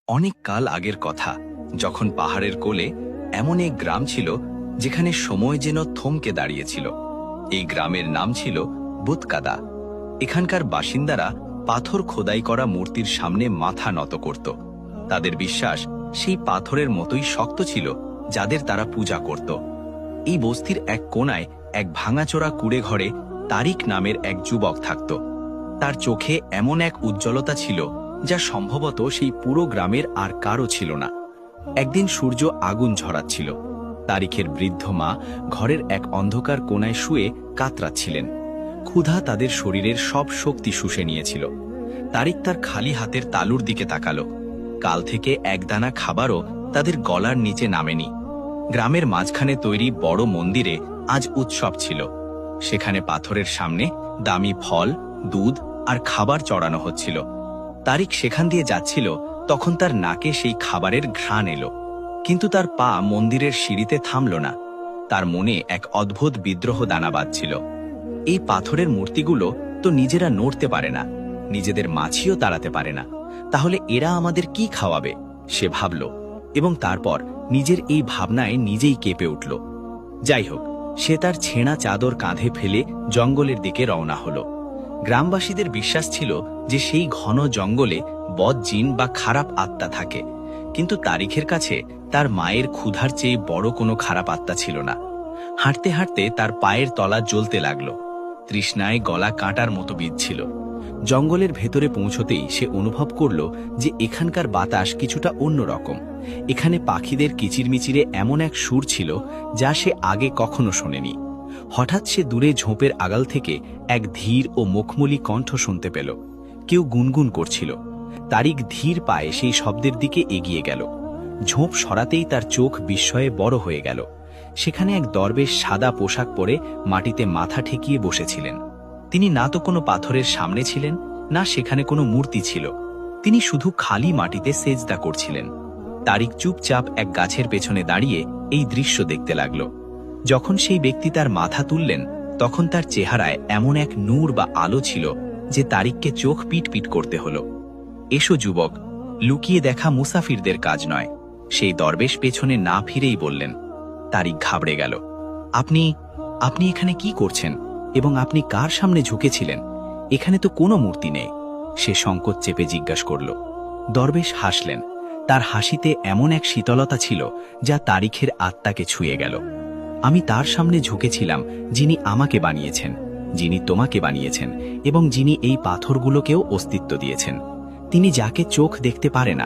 অনেক কাল আগের কথা, যখন পাহাড়ের কোলে এমন এক গ্রাম ছিল যেখানে সময় যেন থমকে দাঁড়িয়েছিল। এই গ্রামের নাম ছিল বুতকাদা। এখানকার বাসিন্দারা পাথর খোদাই করা মূর্তির সামনে মাথা নত করত। তাদের বিশ্বাস সেই পাথরের মতোই শক্ত ছিল যাদের তারা পূজা করত। এই বস্তির এক কোণায় এক ভাঙাচোরা কুড়ে ঘরে তারিক নামের এক যুবক থাকত। তার চোখে এমন এক উজ্জ্বলতা ছিল যা সম্ভবত সেই পুরো গ্রামের আর কারও ছিল না। একদিন সূর্য আগুন ঝরাচ্ছিল। তারিখের বৃদ্ধ মা ঘরের এক অন্ধকার কোণায় শুয়ে কাতরাচ্ছিলেন। ক্ষুধা তাদের শরীরের সব শক্তি শুষে নিয়েছিল। তারিক তার খালি হাতের তালুর দিকে তাকালো। কাল থেকে একদানা খাবারও তাদের গলার নিচে নামেনি। গ্রামের মাঝখানে তৈরি বড় মন্দিরে আজ উৎসব ছিল। সেখানে পাথরের সামনে দামি ফল, দুধ আর খাবার চড়ানো হচ্ছিল। তারিক সেখান দিয়ে যাচ্ছিল, তখন তার নাকে সেই খাবারের ঘ্রাণ এলো। কিন্তু তার পা মন্দিরের সিঁড়িতে থামল না। তার মনে এক অদ্ভুত বিদ্রোহ দানা বাঁধছিল। এই পাথরের মূর্তিগুলো তো নিজেরা নড়তে পারে না, নিজেদের মাছিও তাড়াতে পারে না, তাহলে এরা আমাদের কি খাওয়াবে? সে ভাবল, এবং তারপর নিজের এই ভাবনায় নিজেই কেঁপে উঠল। যাই হোক, সে তার ছেঁড়া চাদর কাঁধে ফেলে জঙ্গলের দিকে রওনা হলো। গ্রামবাসীদের বিশ্বাস ছিল যে সেই ঘন জঙ্গলে বদ জিন বা খারাপ আত্মা থাকে, কিন্তু তারিখের কাছে তার মায়ের ক্ষুধার চেয়ে বড় কোনো খারাপ আত্মা ছিল না। হাঁটতে হাঁটতে তার পায়ের তলা জ্বলতে লাগলো। তৃষ্ণায় গলা কাঁটার মতো বিঁধছিল। জঙ্গলের ভেতরে পৌঁছতেই সে অনুভব করল যে এখানকার বাতাস কিছুটা অন্যরকম। এখানে পাখিদের কিচিরমিচিরে এমন এক সুর ছিল যা সে আগে কখনো শোনেনি। হঠাৎ সে দূরে ঝোপের আগাল থেকে এক ধীর ও মুখমুলি কণ্ঠ শুনতে পেল। কেউ গুনগুন করছিল। তারিক ধীর পায়ে সেই শব্দের দিকে এগিয়ে গেল। ঝোপ সরাতেই তার চোখ বিস্ময়ে বড় হয়ে গেল। সেখানে এক দরবেশ সাদা পোশাক পরে মাটিতে মাথা ঠেকিয়ে বসেছিলেন। তিনি না তো কোনো পাথরের সামনে ছিলেন, না সেখানে কোনো মূর্তি ছিল। তিনি শুধু খালি মাটিতে সেজদা করছিলেন। তারিক চুপচাপ এক গাছের পেছনে দাঁড়িয়ে এই দৃশ্য দেখতে লাগল। যখন সেই ব্যক্তি তার মাথা তুললেন, তখন তার চেহারায় এমন এক নূর বা আলো ছিল যে তারিককে চোখ পিটপিট করতে হলো। এসো যুবক, লুকিয়ে দেখা মুসাফিরদের কাজ নয়, সেই দরবেশ পেছনে না ফিরেই বললেন। তারিক ঘাবড়ে গেল। আপনি আপনি এখানে কি করছেন, এবং আপনি কার সামনে ঝুঁকেছিলেন? এখানে তো কোনো মূর্তি নেই। সে সংকোচ চেপে জিজ্ঞাসা করল। দরবেশ হাসলেন। তার হাসিতে এমন এক শীতলতা ছিল যা তারিখের আত্মাকে ছুঁয়ে গেল। আমি তার সামনে ঝুঁকেছিলাম যিনি আমাকে বানিয়েছেন, যিনি তোমাকে বানিয়েছেন, এবং যিনি এই পাথরগুলোকেও অস্তিত্ব দিয়েছেন। তিনি যাকে চোখ দেখতে পারে না,